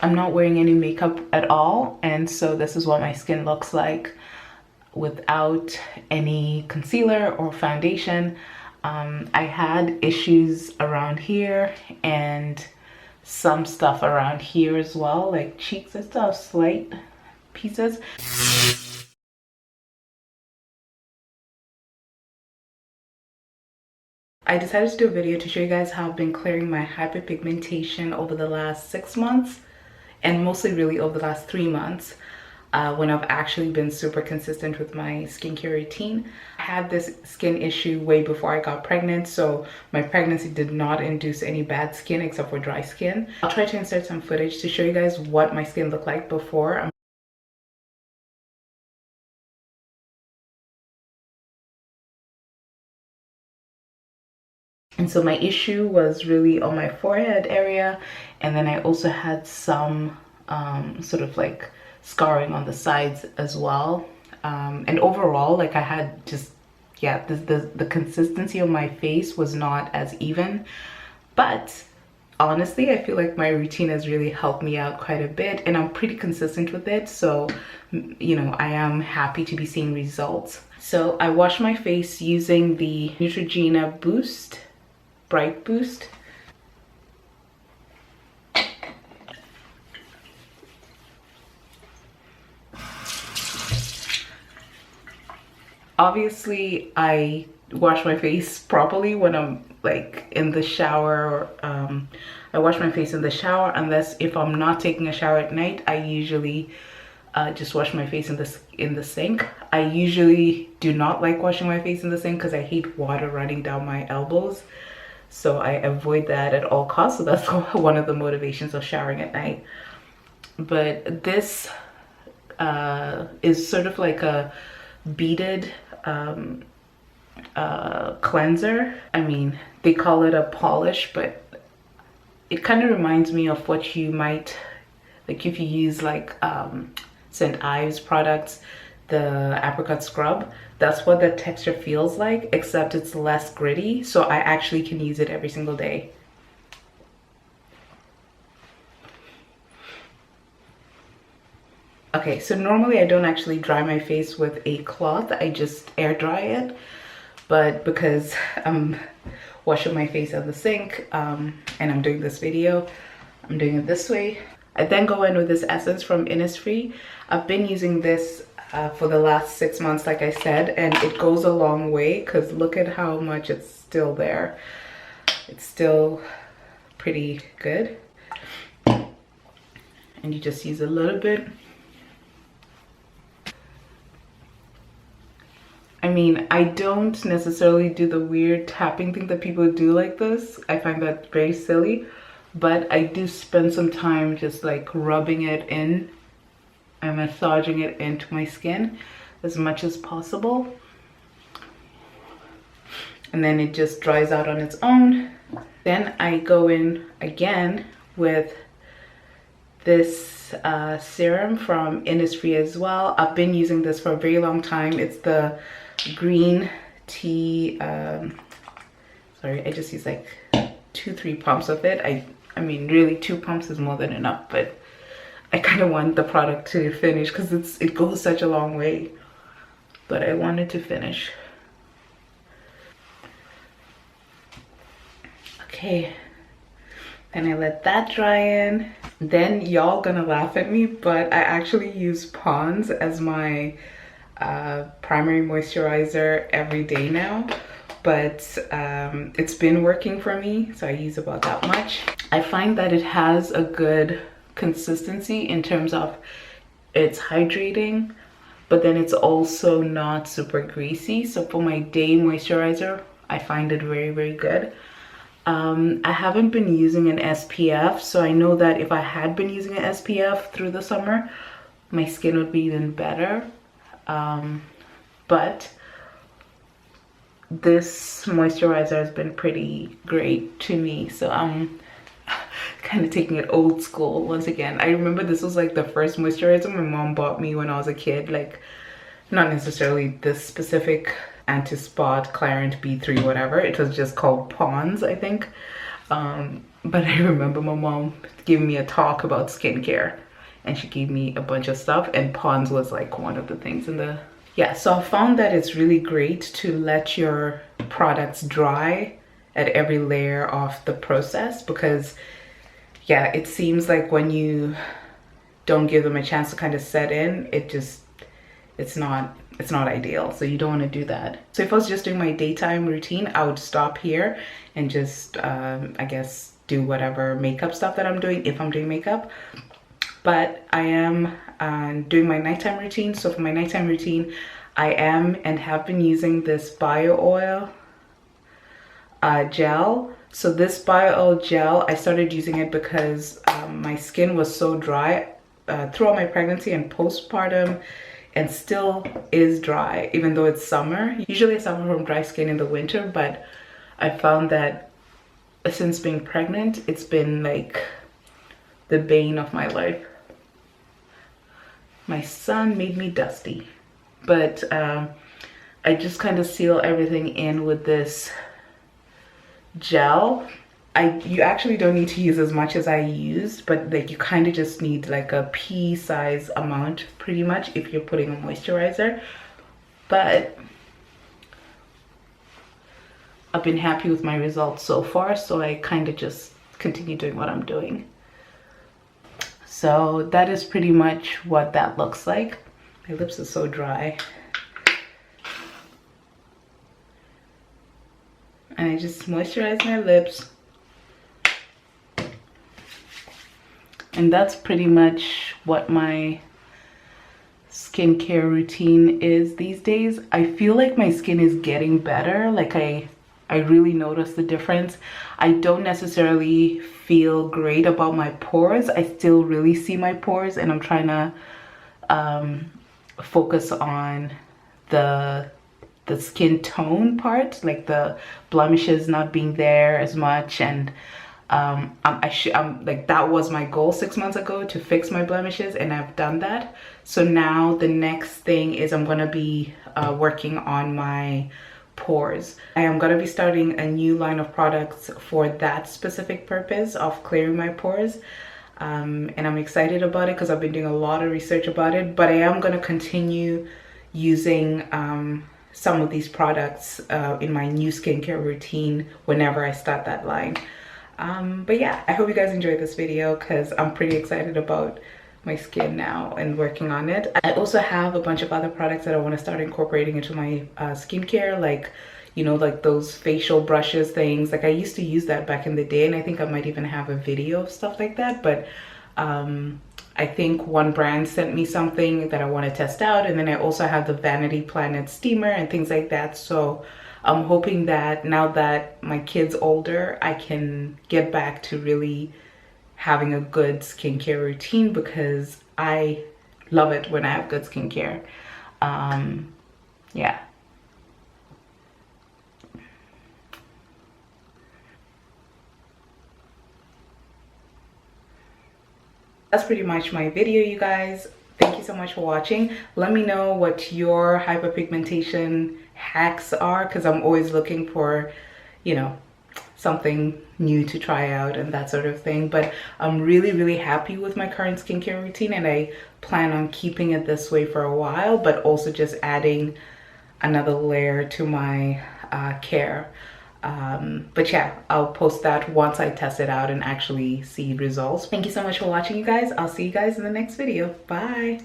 I'm not wearing any makeup at all, and so this is what my skin looks like without any concealer or foundation. I had issues around here and some stuff around here as well, like cheeks. I still have slight pieces. I decided to do a video to show you guys how I've been clearing my hyperpigmentation over the last 6 months, and mostly really over the last 3 months, when I've actually been super consistent with my skincare routine. I had this skin issue way before I got pregnant, so my pregnancy did not induce any bad skin except for dry skin. I'll try to insert some footage to show you guys what my skin looked like before. And so my issue was really on my forehead area, and then I also had some sort of like scarring on the sides as well. And overall, like I had just, yeah, the consistency of my face was not as even. But honestly, I feel like my routine has really helped me out quite a bit, and I'm pretty consistent with it. So, you know, I am happy to be seeing results. So I wash my face using the Neutrogena Bright Boost. Obviously, I wash my face properly when I'm like in the shower. I wash my face in the shower, unless if I'm not taking a shower at night, I usually just wash my face in the sink. I usually do not like washing my face in the sink because I hate water running down my elbows. So I avoid that at all costs. So that's one of the motivations of showering at night. But this is sort of like a beaded cleanser. I mean, they call it a polish, but it kind of reminds me of what you might, like if you use like St. Ives products, the apricot scrub. That's what the texture feels like, except it's less gritty, so I actually can use it every single day. Okay, so normally I don't actually dry my face with a cloth, I just air dry it. But because I'm washing my face at the sink and I'm doing this video, I'm doing it this way. I then go in with this essence from Innisfree. I've been using this for the last 6 months, like I said, and it goes a long way because look at how much it's still there. It's still pretty good. And you just use a little bit. I mean, I don't necessarily do the weird tapping thing that people do like this. I find that very silly, but I do spend some time just like rubbing it in and massaging it into my skin as much as possible. And then it just dries out on its own. Then I go in again with this serum from Innisfree as well. I've been using this for a very long time. It's the green tea, sorry, I just use like 2-3 pumps of it. I mean, really 2 pumps is more than enough, but I kind of want the product to finish because it goes such a long way, but I wanted to finish. Okay, then I let that dry in. Then y'all gonna laugh at me, but I actually use Pond's as my primary moisturizer every day now. But it's been working for me, so I use about that much. I find that it has a good consistency in terms of it's hydrating, but then it's also not super greasy. So for my day moisturizer, I find it very, very good. I haven't been using an SPF, so I know that if I had been using an SPF through the summer, my skin would be even better. But this moisturizer has been pretty great to me, so I'm kind of taking it old school once again. I remember this was like the first moisturizer my mom bought me when I was a kid, like not necessarily this specific anti-spot Clarent B3 whatever, it was just called Pond's, I think. But I remember my mom giving me a talk about skincare, and she gave me a bunch of stuff, and Pond's was like one of the things in the, yeah. So I found that it's really great to let your products dry at every layer of the process, because yeah, it seems like when you don't give them a chance to kind of set in, it's not ideal. So you don't want to do that. So if I was just doing my daytime routine, I would stop here and just I guess do whatever makeup stuff that I'm doing, if I'm doing makeup. But I am doing my nighttime routine. So for my nighttime routine, I am and have been using this bio oil gel. So this bio oil gel, I started using it because my skin was so dry throughout my pregnancy and postpartum, and still is dry even though it's summer. Usually I suffer from dry skin in the winter, but I found that since being pregnant, it's been like the bane of my life. My son made me dusty, but I just kind of seal everything in with this gel. You actually don't need to use as much as I used, but like you kind of just need like a pea size amount pretty much if you're putting a moisturizer. But I've been happy with my results so far, so I kind of just continue doing what I'm doing. So that is pretty much what that looks like. My lips are so dry. And I just moisturize my lips. And that's pretty much what my skincare routine is these days. I feel like my skin is getting better. Like I really notice the difference. I don't necessarily feel great about my pores. I still really see my pores, and I'm trying to focus on the skin tone part, like the blemishes not being there as much. And I'm like, that was my goal 6 months ago, to fix my blemishes, and I've done that. So now the next thing is I'm gonna be working on my pores. I am gonna be starting a new line of products for that specific purpose of clearing my pores. And I'm excited about it because I've been doing a lot of research about it, but I am gonna continue using some of these products in my new skincare routine whenever I start that line. But yeah, I hope you guys enjoyed this video because I'm pretty excited about my skin now and working on it. I also have a bunch of other products that I want to start incorporating into my skincare, like, you know, like those facial brushes things. Like I used to use that back in the day, and I think I might even have a video of stuff like that. But I think one brand sent me something that I want to test out, and then I also have the Vanity Planet steamer and things like that. So I'm hoping that now that my kid's older, I can get back to really having a good skincare routine, because I love it when I have good skincare. Yeah. That's pretty much my video, you guys. Thank you so much for watching. Let me know what your hyperpigmentation hacks are, because I'm always looking for, you know, something new to try out and that sort of thing. But I'm really happy with my current skincare routine, and I plan on keeping it this way for a while, but also just adding another layer to my care. But yeah, I'll post that once I test it out and actually see results. Thank you so much for watching, you guys. I'll see you guys in the next video. Bye.